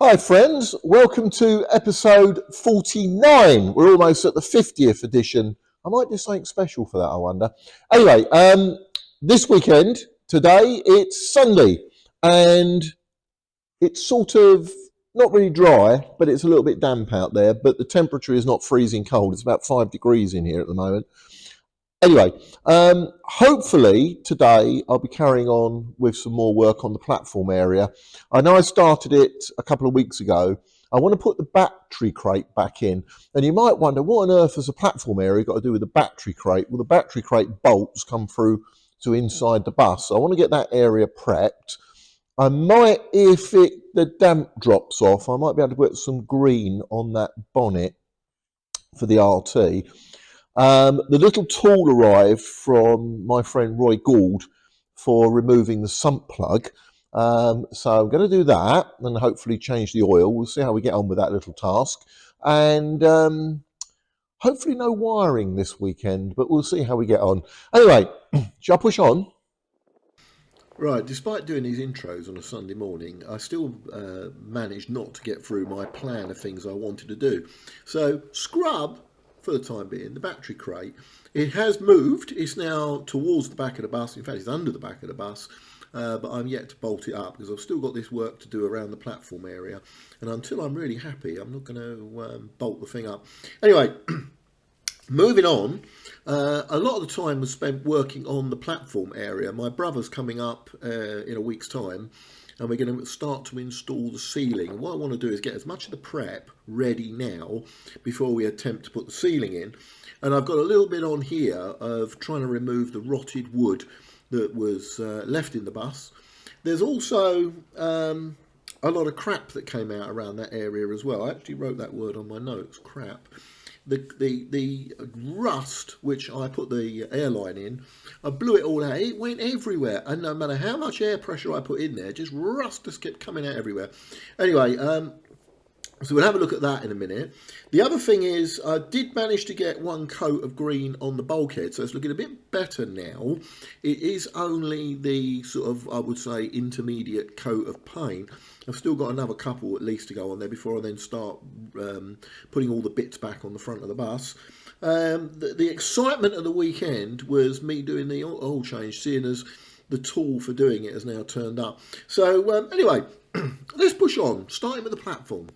Hi friends, welcome to episode 49. We're almost at the 50th edition. I might do something special for that, I wonder. Anyway, this weekend, today, it's Sunday, and it's sort of not really dry, but it's a little bit damp out there, but the temperature is not freezing cold. It's about 5 degrees in here at the moment. Anyway, hopefully today I'll be carrying on with some more work on the platform area. I know I started it a couple of weeks ago. I want to put the battery crate back in. And you might wonder, what on earth has a platform area got to do with the battery crate? Well, the battery crate bolts come through to inside the bus. So I want to get that area prepped. I might, if the damp drops off, I might be able to put some green on that bonnet for the RT. The little tool arrived from my friend Roy Gould for removing the sump plug. So I'm going to do that and hopefully change the oil. We'll see how we get on with that little task. And hopefully no wiring this weekend, but we'll see how we get on. Anyway, shall I push on? Right, despite doing these intros on a Sunday morning, I still managed not to get through my plan of things I wanted to do. So, scrub, for the time being, the battery crate. It has moved. It's now towards the back of the bus. In fact, it's under the back of the bus. But I'm yet to bolt it up because I've still got this work to do around the platform area. And until I'm really happy, I'm not going to bolt the thing up. Anyway, moving on. A lot of the time was spent working on the platform area. My brother's coming up in a week's time, and we're going to start to install the ceiling. And what I want to do is get as much of the prep ready now before we attempt to put the ceiling in. And I've got a little bit on here of trying to remove the rotted wood that was left in the bus. There's also a lot of crap that came out around that area as well. I actually wrote that word on my notes, crap. The rust, which I put the airline in, I blew it all out. It went everywhere, and no matter how much air pressure I put in there, just rust just kept coming out everywhere. Anyway, so we'll have a look at that in a minute. The other thing is I did manage to get one coat of green on the bulkhead, so it's looking a bit better now. It is only the sort of, I would say, intermediate coat of paint. I've still got another couple at least to go on there before I then start putting all the bits back on the front of the bus. The excitement of the weekend was me doing the oil change, seeing as the tool for doing it has now turned up. So anyway, let's push on, starting with the platform.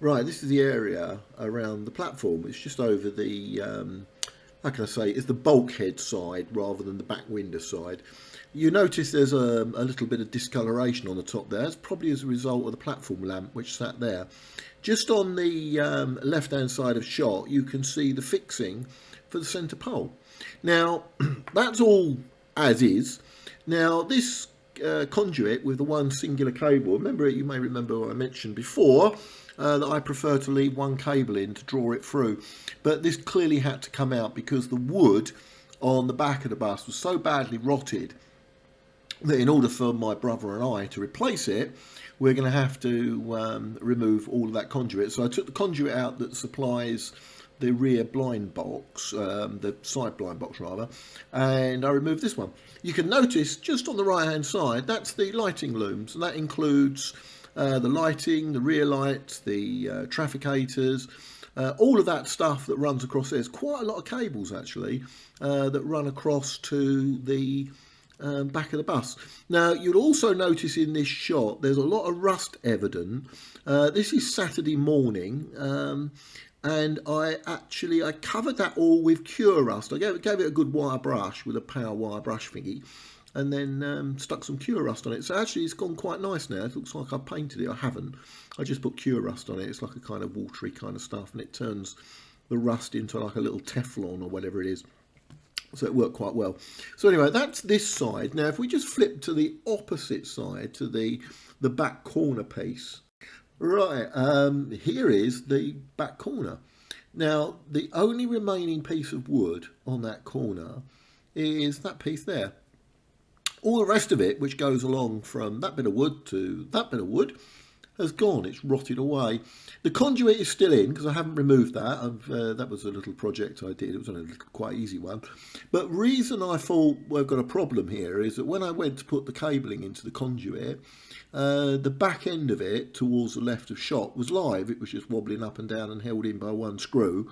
Right, this is the area around the platform. It's just over the, how can I say, it's the bulkhead side rather than the back window side. You notice there's a little bit of discoloration on the top there. That's probably as a result of the platform lamp which sat there. Just on the left-hand side of shot, you can see the fixing for the centre pole. Now, that's all as is. Now, this conduit with the one singular cable, you may remember what I mentioned before, that I prefer to leave one cable in to draw it through, but this clearly had to come out because the wood on the back of the bus was so badly rotted that in order for my brother and I to replace it, we're going to have to remove all of that conduit. So I took the conduit out that supplies the rear blind box, the side blind box rather, and I removed this one. You can notice just on the right hand side, that's the lighting looms, and that includes the lighting, the rear lights, the trafficators, all of that stuff that runs across. There's quite a lot of cables actually that run across to the back of the bus. Now you'll also notice in this shot there's a lot of rust evident. This is Saturday morning, and I covered that all with Cure Rust. I gave it a good wire brush with a power wire brush thingy, and then stuck some Cure Rust on it. So actually it's gone quite nice now. It looks like I painted it. I haven't. I just put Cure Rust on it. It's like a kind of watery kind of stuff, and it turns the rust into like a little Teflon or whatever it is. So it worked quite well. So anyway, that's this side. Now if we just flip to the opposite side, to the back corner piece. Right, here is the back corner. Now the only remaining piece of wood on that corner is that piece there. All the rest of it, which goes along from that bit of wood to that bit of wood, has gone. It's rotted away. The conduit is still in because I haven't removed that. That was a little project I did. It was a quite easy one. But reason I thought we've got a problem here is that when I went to put the cabling into the conduit, the back end of it towards the left of shot was live. It was just wobbling up and down and held in by one screw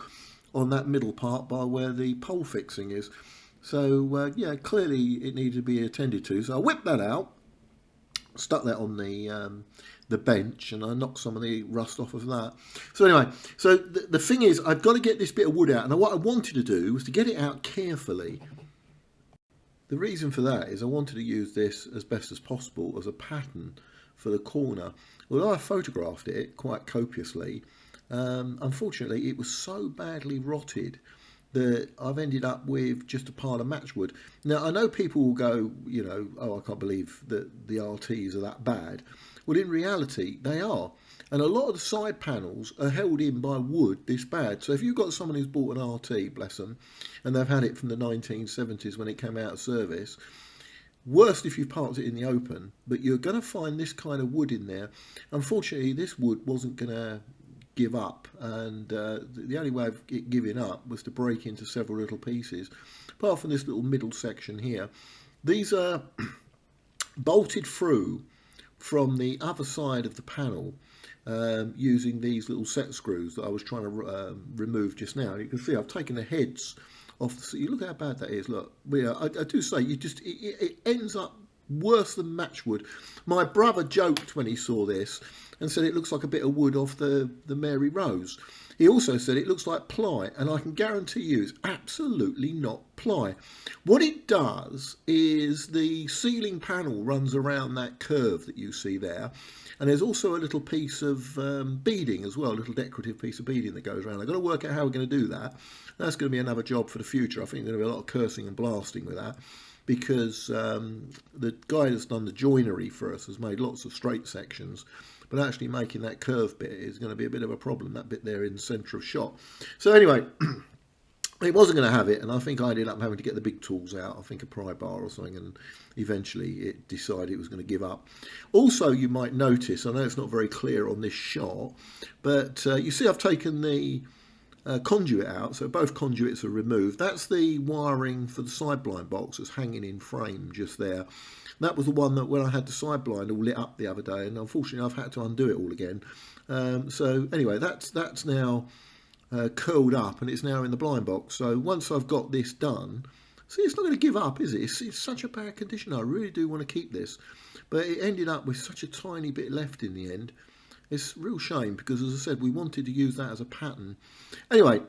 on that middle part by where the pole fixing is. So yeah, clearly it needed to be attended to. So I whipped that out, stuck that on the bench, and I knocked some of the rust off of that. So anyway, so the thing is, I've got to get this bit of wood out, and what I wanted to do was to get it out carefully. The reason for that is I wanted to use this as best as possible as a pattern for the corner. Although I photographed it quite copiously, unfortunately it was so badly rotted that I've ended up with just a pile of matchwood. Now, I know people will go, you know, oh, I can't believe that the RTs are that bad. Well, in reality, they are. And a lot of the side panels are held in by wood this bad. So if you've got someone who's bought an RT, bless them, and they've had it from the 1970s when it came out of service, worst if you've parked it in the open, but you're going to find this kind of wood in there. Unfortunately, this wood wasn't going to give up, and the only way of it giving up was to break into several little pieces. Apart from this little middle section here, these are bolted through from the other side of the panel using these little set screws that I was trying to remove just now. And you can see I've taken the heads off the, you look how bad that is. Look, I do say it ends up worse than matchwood. My brother joked when he saw this and said it looks like a bit of wood off the Mary Rose. He also said it looks like ply, and I can guarantee you it's absolutely not ply. What it does is the ceiling panel runs around that curve that you see there, and there's also a little piece of beading as well, a little decorative piece of beading that goes around. I've got to work out how we're going to do that. That's going to be another job for the future. I think there's going to be a lot of cursing and blasting with that, because the guy that's done the joinery for us has made lots of straight sections, but actually making that curve bit is going to be a bit of a problem, that bit there in the centre of shot. So anyway, it wasn't going to have it, and I think I ended up having to get the big tools out, I think a pry bar or something, and eventually it decided it was going to give up. Also, you might notice, I know it's not very clear on this shot, but you see I've taken the conduit out, so both conduits are removed. That's the wiring for the side blind box that's hanging in frame just there. That was the one that when I had the side blind all lit up the other day, and unfortunately I've had to undo it all again. So anyway, that's now curled up, and it's now in the blind box. So once I've got this done, see, it's not going to give up, is it? It's such a bad condition. I really do want to keep this, but it ended up with such a tiny bit left in the end. It's a real shame, because as I said, we wanted to use that as a pattern. Anyway,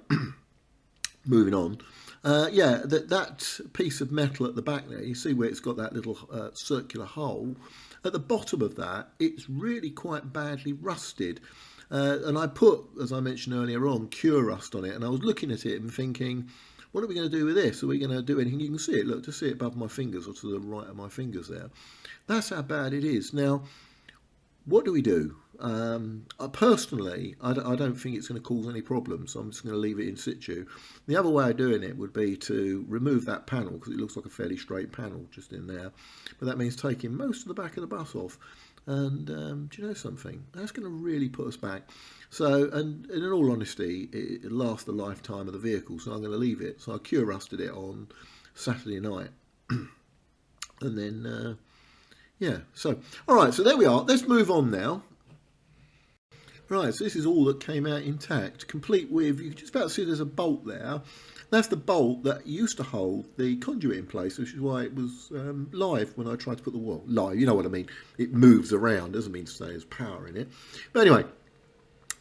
moving on. Yeah, that piece of metal at the back there, you see where it's got that little circular hole. At the bottom of that, it's really quite badly rusted. And I put, as I mentioned earlier on, cure rust on it. And I was looking at it and thinking, what are we going to do with this? Are we going to do anything? You can see it, look, to see it above my fingers, or to the right of my fingers there. That's how bad it is. Now, what do we do? Personally, I don't think it's going to cause any problems, so I'm just going to leave it in situ. The other way of doing it would be to remove that panel, because it looks like a fairly straight panel just in there, but that means taking most of the back of the bus off, and do you know something? That's going to really put us back. So, and in all honesty, it lasts the lifetime of the vehicle, so I'm going to leave it. So I cure rusted it on Saturday night, and then yeah, so all right, so there we are. Let's move on now. Right, so this is all that came out intact, complete with, you can just about see there's a bolt there. That's the bolt that used to hold the conduit in place, which is why it was live when I tried to put the wall. Live, you know what I mean. It moves around, doesn't mean to say there's power in it. But anyway,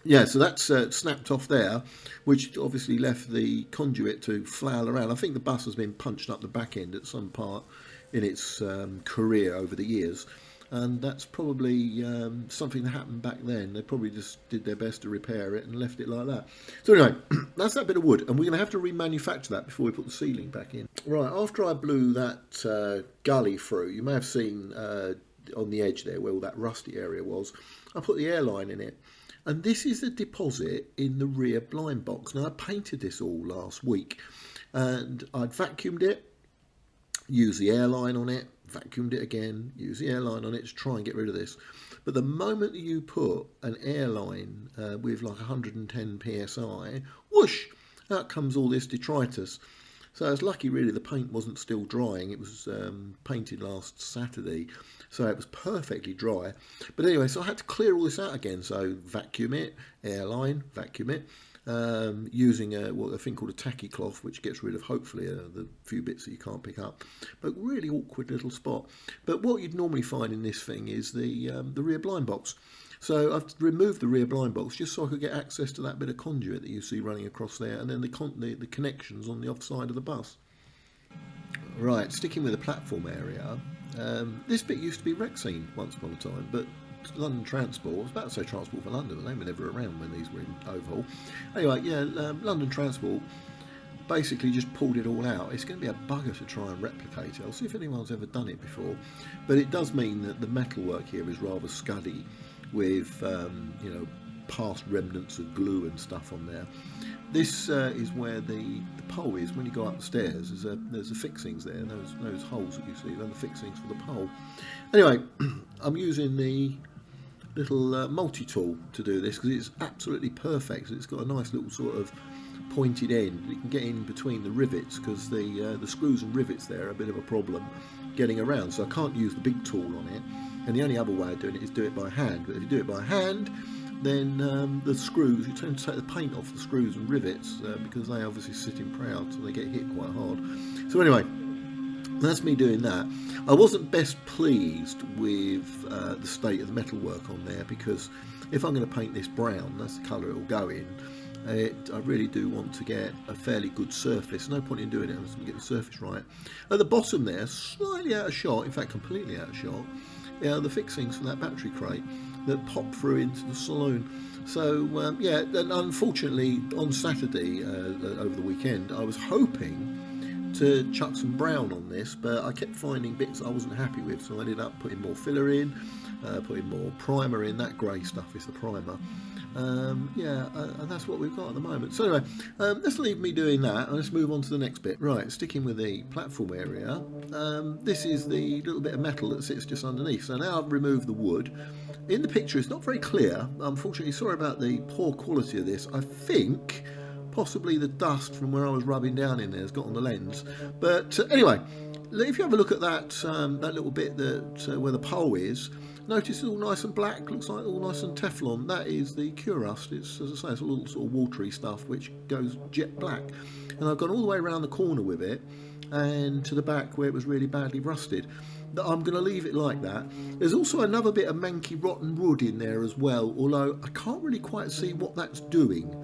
yeah, so that's snapped off there, which obviously left the conduit to flail around. I think the bus has been punched up the back end at some part in its career over the years. And that's probably something that happened back then. They probably just did their best to repair it and left it like that. So anyway, that's that bit of wood, and we're going to have to remanufacture that before we put the ceiling back in. Right, after I blew that gully through, you may have seen on the edge there where all that rusty area was, I put the airline in it. And this is the deposit in the rear blind box. Now, I painted this all last week, and I'd vacuumed it. use the airline on it, vacuumed it again, use the airline on it to try and get rid of this. But the moment that you put an airline with like 110 psi, whoosh, out comes all this detritus. So I was lucky really the paint wasn't still drying. It was painted last Saturday, so it was perfectly dry. But anyway, so I had to clear all this out again. So vacuum it, airline, vacuum it, using a thing called a tacky cloth, which gets rid of hopefully the few bits that you can't pick up. But really awkward little spot. But what you'd normally find in this thing is the rear blind box. So I've removed the rear blind box just so I could get access to that bit of conduit that you see running across there, and then the connections on the offside of the bus. Right, sticking with the platform area, this bit used to be Rexine once upon a time, but London Transport, I was about to say Transport for London, but they were never around when these were in overhaul. Anyway, yeah, London Transport basically just pulled it all out. It's going to be a bugger to try and replicate it. I'll see if anyone's ever done it before, but it does mean that the metalwork here is rather scuddy, with past remnants of glue and stuff on there. This is where the pole is. When you go up the stairs, there's the fixings there. Those holes that you see, they're the fixings for the pole. Anyway, I'm using the little multi-tool to do this because it's absolutely perfect. It's got a nice little sort of pointed end. You can get in between the rivets because the screws and rivets there are a bit of a problem getting around. So I can't use the big tool on it. And the only other way of doing it is do it by hand. But if you do it by hand, then the screws, you tend to take the paint off the screws and rivets because they obviously sit in proud, so they get hit quite hard. So anyway, that's me doing that. I wasn't best pleased with the state of the metalwork on there, because if I'm going to paint this brown, that's the colour it will go in. I really do want to get a fairly good surface. No point in doing it unless I can get the surface right. At the bottom there, slightly out of shot, in fact completely out of shot, the fixings for that battery crate that pop through into the saloon. So yeah, and unfortunately on Saturday over the weekend I was hoping to chuck some brown on this, but I kept finding bits I wasn't happy with, so I ended up putting more filler in, putting more primer in. That grey stuff is the primer. Yeah, and that's what we've got at the moment. So anyway, let's leave me doing that and let's move on to the next bit. Right, sticking with the platform area, this is the little bit of metal that sits just underneath. So now I've removed the wood. In the picture it's not very clear, unfortunately. Sorry about the poor quality of this. I think possibly the dust from where I was rubbing down in there has got on the lens. But anyway, if you have a look at that that little bit that where the pole is, notice it's all nice and black, looks like all nice and Teflon. That is the cure rust. It's, as I say, it's a little sort of watery stuff which goes jet black. And I've gone all the way around the corner with it and to the back where it was really badly rusted. I'm going to leave it like that. There's also another bit of manky rotten wood in there as well, although I can't really quite see what that's doing.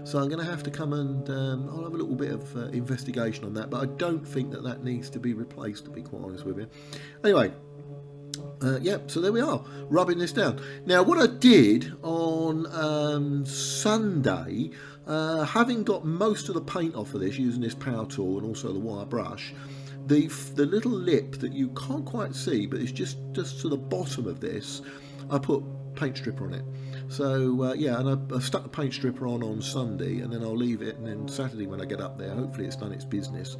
So I'm going to have to come and I'll have a little bit of investigation on that, but I don't think that that needs to be replaced, to be quite honest with you. Anyway, yeah, so there we are, rubbing this down. Now, what I did on Sunday, having got most of the paint off of this using this power tool and also the wire brush, the little lip that you can't quite see, but it's just to the bottom of this, I put paint stripper on it. So yeah, and I stuck the paint stripper on Sunday, and then I'll leave it, and then Saturday when I get up there, hopefully it's done its business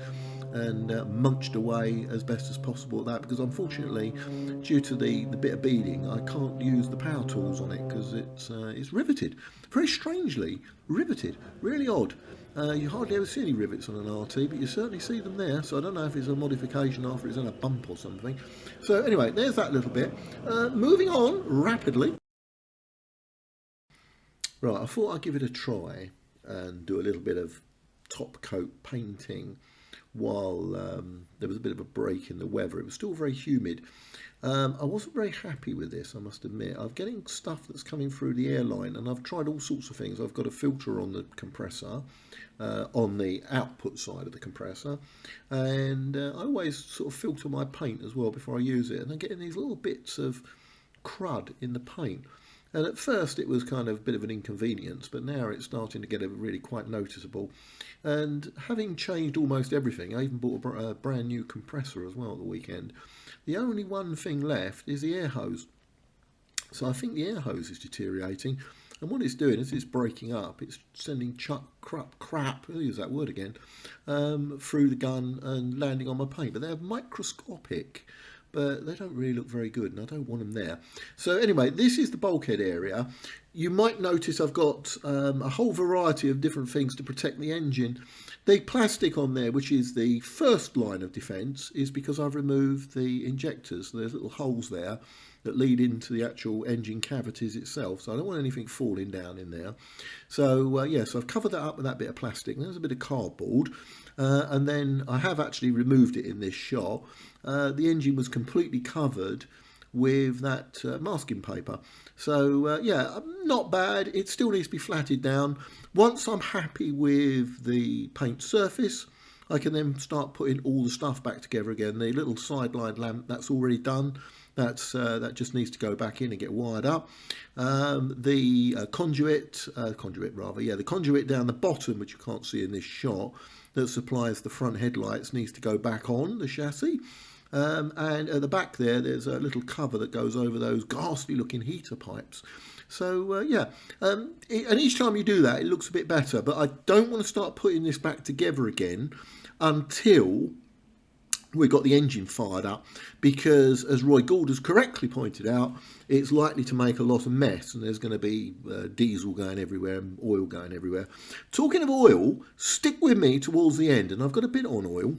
and munched away as best as possible at that, because unfortunately due to the bit of beading I can't use the power tools on it because it's riveted, very strangely riveted, really odd. You hardly ever see any rivets on an RT, but you certainly see them there, so I don't know if it's a modification after it's in a bump or something. So anyway, there's that little bit. Moving on rapidly. Right, I thought I'd give it a try and do a little bit of top coat painting while there was a bit of a break in the weather. It was still very humid. I wasn't very happy with this, I must admit. I'm getting stuff that's coming through the airline, and I've tried all sorts of things. I've got a filter on the compressor, on the output side of the compressor, and I always sort of filter my paint as well before I use it, and I'm getting these little bits of crud in the paint. And at first it was kind of a bit of an inconvenience, but now it's starting to get really quite noticeable. And having changed almost everything, I even bought a brand new compressor as well at the weekend. The only one thing left is the air hose. So I think the air hose is deteriorating. And what it's doing is it's breaking up. It's sending crap, I'll use that word again, through the gun and landing on my paint. But they're microscopic, but they don't really look very good, and I don't want them there. So anyway, this is the bulkhead area. You might notice I've got a whole variety of different things to protect the engine. The plastic on there, which is the first line of defence, is because I've removed the injectors. There's little holes there that lead into the actual engine cavities itself, so I don't want anything falling down in there. So yeah, so I've covered that up with that bit of plastic. There's a bit of cardboard, and then I have actually removed it in this shot. The engine was completely covered with that masking paper. So yeah, not bad. It still needs to be flatted down. Once I'm happy with the paint surface, I can then start putting all the stuff back together again. The little sideline lamp, that's already done. That just needs to go back in and get wired up. The conduit down the bottom, which you can't see in this shot, that supplies the front headlights, needs to go back on the chassis. And at the back there's a little cover that goes over those ghastly looking heater pipes. So yeah, and each time you do that, it looks a bit better. But I don't want to start putting this back together again until we've got the engine fired up, because as Roy Gould has correctly pointed out, it's likely to make a lot of mess, and there's going to be diesel going everywhere and oil going everywhere. Talking of oil, stick with me towards the end, and I've got a bit on oil.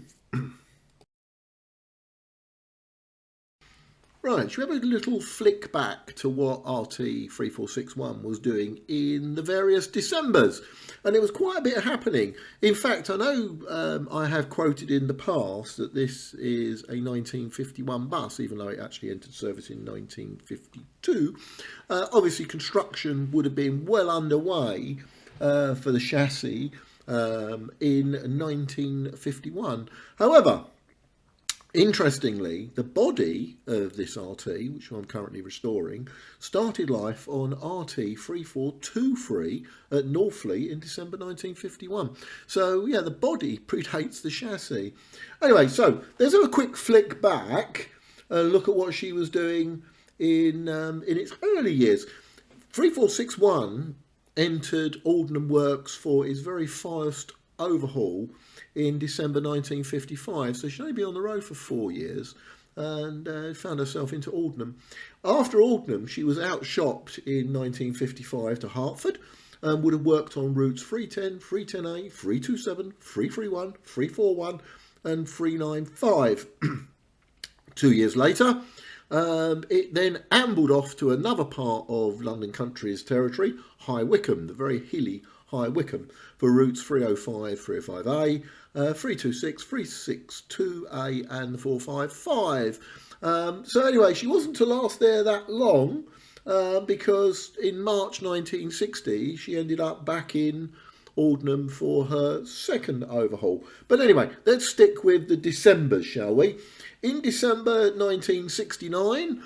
Right, should we have a little flick back to what RT3461 was doing in the various Decembers? And it was quite a bit happening. In fact, I know I have quoted in the past that this is a 1951 bus, even though it actually entered service in 1952. Obviously, construction would have been well underway for the chassis in 1951. However, interestingly, the body of this RT, which I'm currently restoring, started life on RT3423 at Northfleet in December 1951. So yeah, the body predates the chassis. Anyway, so let's have a quick flick back and look at what she was doing in its early years. 3461 entered Aldenham Works for its very first overhaul in December 1955, so she'd only been on the road for 4 years and found herself into Aldenham. After Aldenham, she was outshopped in 1955 to Hertford and would have worked on routes 310, 310A, 327, 331, 341 and 395. 2 years later, it then ambled off to another part of London Country's territory, High Wycombe, the very hilly High Wycombe, for routes 305, 305A, 326, 362A and 455. So anyway, she wasn't to last there that long, because in March 1960 she ended up back in Aldenham for her second overhaul. But anyway, let's stick with the Decembers, shall we? In December 1969,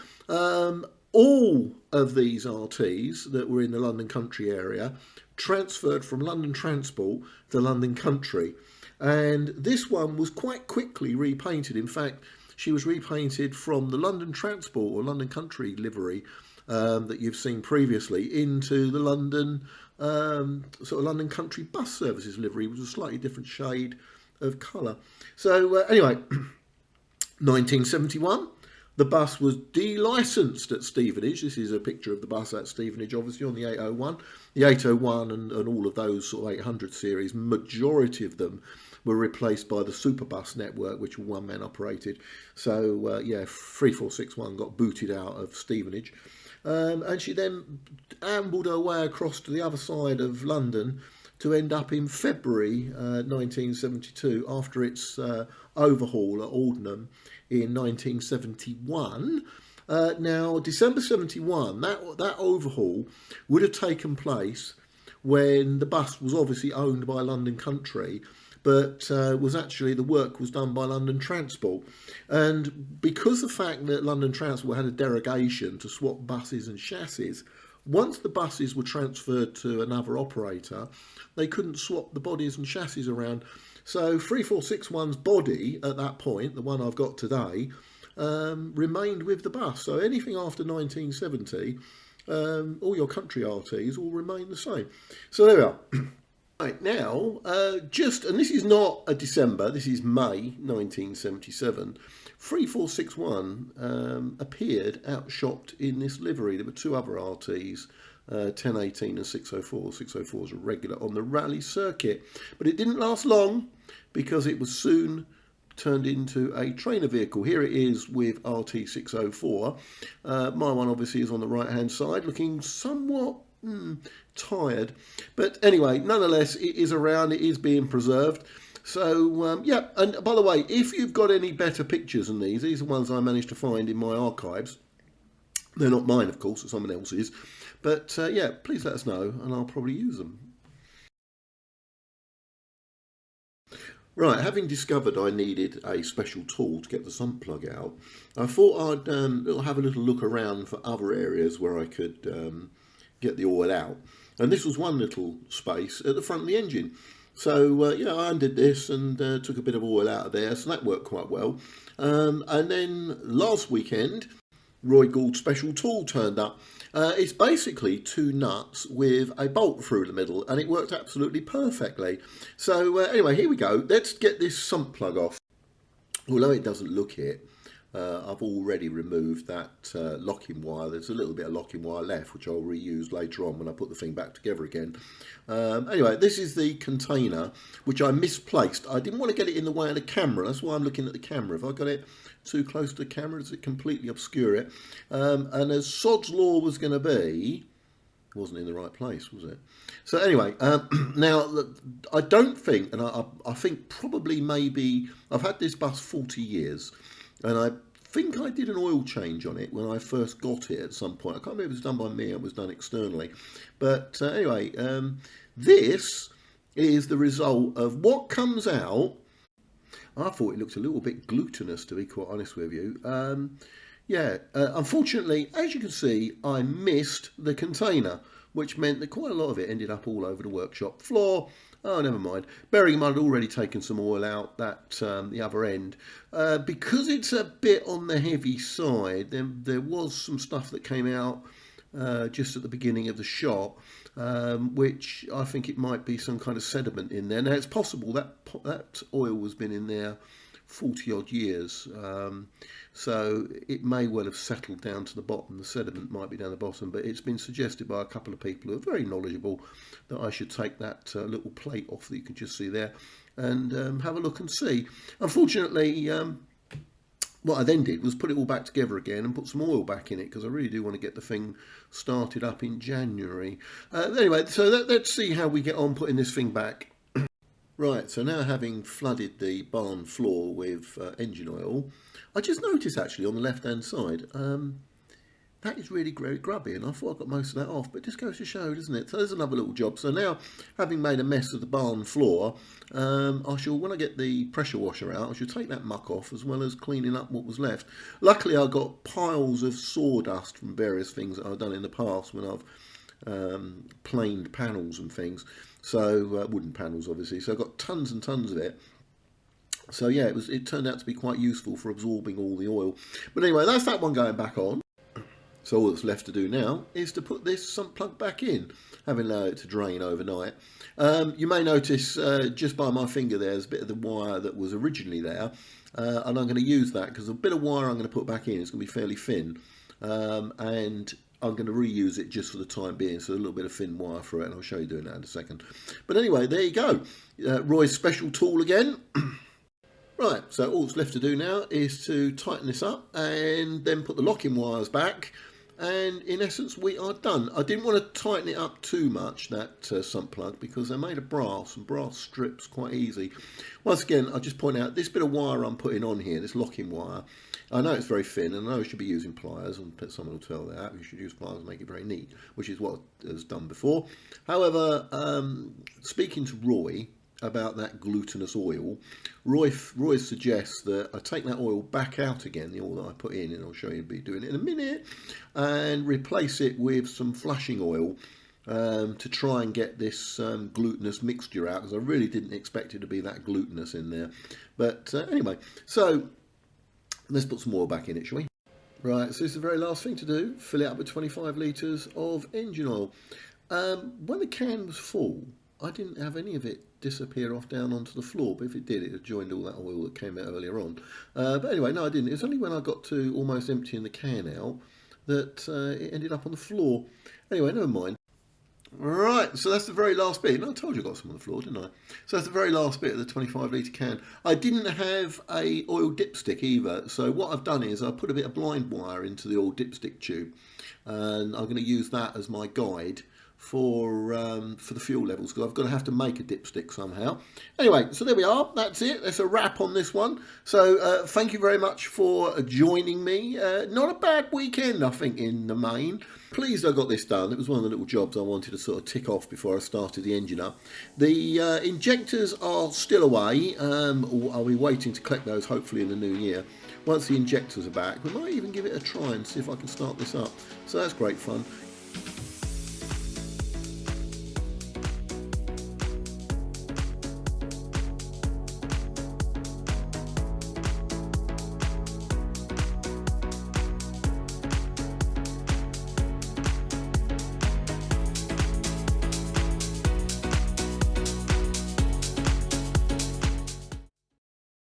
all of these RTs that were in the London Country area transferred from London Transport to London Country, and this one was quite quickly repainted. In fact, she was repainted from the London Transport or London Country livery that you've seen previously into the London sort of London Country Bus Services livery, which was a slightly different shade of colour. So anyway, 1971, the bus was delicensed at Stevenage. This is a picture of the bus at Stevenage, obviously on the 801. The 801 and all of those sort of 800 series, majority of them were replaced by the Superbus network, which were one-man operated. So yeah, 3461 got booted out of Stevenage. And she then ambled her way across to the other side of London to end up in February 1972 after its overhaul at Aldenham in 1971. Now, December 71, that overhaul would have taken place when the bus was obviously owned by London Country, but was actually, the work was done by London Transport. And because the fact that London Transport had a derogation to swap buses and chassis, once the buses were transferred to another operator, they couldn't swap the bodies and chassis around. So 3461's body at that point, the one I've got today, remained with the bus. So anything after 1970 all your country RTs will remain the same. So there we are. Right, now, and this is not a December, this is May 1977, 3461 appeared outshopped in this livery. There were two other RTs, 1018 and 604. 604 is a regular on the rally circuit, but it didn't last long because it was soon turned into a trainer vehicle. Here it is with RT604. My one obviously is on the right hand side, looking somewhat tired, but anyway, nonetheless, it is around, it is being preserved. So yeah, and by the way, if you've got any better pictures than these are ones I managed to find in my archives. They're not mine, of course, it's someone else's, but yeah, please let us know and I'll probably use them. Right, having discovered I needed a special tool to get the sump plug out, I thought I'd have a little look around for other areas where I could get the oil out. And this was one little space at the front of the engine. So yeah, I undid this and took a bit of oil out of there, so that worked quite well. And then last weekend, Roy Gould's special tool turned up. It's basically two nuts with a bolt through the middle, and it worked absolutely perfectly. So anyway, here we go. Let's get this sump plug off. Although it doesn't look it, I've already removed that locking wire. There's a little bit of locking wire left, which I'll reuse later on when I put the thing back together again. Anyway, this is the container, which I misplaced. I didn't want to get it in the way of the camera. That's why I'm looking at the camera. If I got it too close to the camera, does it completely obscure it? And as Sod's Law was going to be, it wasn't in the right place, was it? So anyway, now I don't think, and I think probably maybe, I've had this bus 40 years, and I think I did an oil change on it when I first got it at some point. I can't remember if it was done by me or it was done externally. But anyway, this is the result of what comes out. I thought it looked a little bit glutinous, to be quite honest with you. Yeah, unfortunately, as you can see, I missed the container, which meant that quite a lot of it ended up all over the workshop floor. Oh, never mind. Bearing in mind, I'd already taken some oil out that the other end. Because it's a bit on the heavy side, there was some stuff that came out just at the beginning of the shot, which I think it might be some kind of sediment in there. Now, it's possible that oil has been in there 40 odd years, so it may well have settled down to the bottom. The sediment might be down the bottom, but it's been suggested by a couple of people who are very knowledgeable that I should take that little plate off that you can just see there and have a look and see. Unfortunately, what I then did was put it all back together again and put some oil back in it, because I really do want to get the thing started up in January. Anyway, so let's see how we get on putting this thing back. Right, so now having flooded the barn floor with engine oil, I just noticed actually on the left hand side, that is really very grubby, and I thought I got most of that off, but it just goes to show, doesn't it? So there's another little job. So now, having made a mess of the barn floor, I shall, when I get the pressure washer out, I shall take that muck off as well as cleaning up what was left. Luckily, I got piles of sawdust from various things that I've done in the past when I've planed panels and things. So wooden panels, obviously. So I got tons and tons of it. So yeah, it turned out to be quite useful for absorbing all the oil. But anyway, that's that one going back on. So all that's left to do now is to put this sump plug back in, having allowed it to drain overnight. You may notice just by my finger there's a bit of the wire that was originally there, and I'm going to use that because the bit of wire I'm going to put back in is going to be fairly thin, and I'm going to reuse it just for the time being, so a little bit of thin wire for it, and I'll show you doing that in a second. But anyway, there you go. Roy's special tool again. Right, so all that's left to do now is to tighten this up and then put the locking wires back, and in essence we are done. I didn't want to tighten it up too much, that sump plug, because they're made of brass and brass strips quite easy. Once again, I'll just point out this bit of wire I'm putting on here, this locking wire, I know it's very thin, and I know I should be using pliers, and someone will tell that you should use pliers and make it very neat, which is what was done before. However, speaking to Roy about that glutinous oil, Roy suggests that I take that oil back out again, the oil that I put in, and I'll show you be doing it in a minute, and replace it with some flushing oil to try and get this glutinous mixture out, because I really didn't expect it to be that glutinous in there. But anyway, so let's put some oil back in it, shall we? Right, so this is the very last thing to do. Fill it up with 25 litres of engine oil. When the can was full, I didn't have any of it disappear off down onto the floor, but if it did, it had joined all that oil that came out earlier on. But anyway, no, I didn't. It was only when I got to almost emptying the can out that it ended up on the floor. Anyway, never mind. Right, so that's the very last bit. No, I told you I got some on the floor, didn't I? So that's the very last bit of the 25 litre can. I didn't have a oil dipstick either, so what I've done is I put a bit of blind wire into the oil dipstick tube, and I'm going to use that as my guide for the fuel levels, because I've got to have to make a dipstick somehow. Anyway, so there we are. That's it. That's a wrap on this one. So thank you very much for joining me. Not a bad weekend, I think, in the main. Pleased I got this done. It was one of the little jobs I wanted to sort of tick off before I started the engine up. The injectors are still away. I'll be waiting to collect those hopefully in the new year. Once the injectors are back, we might even give it a try and see if I can start this up. So that's great fun.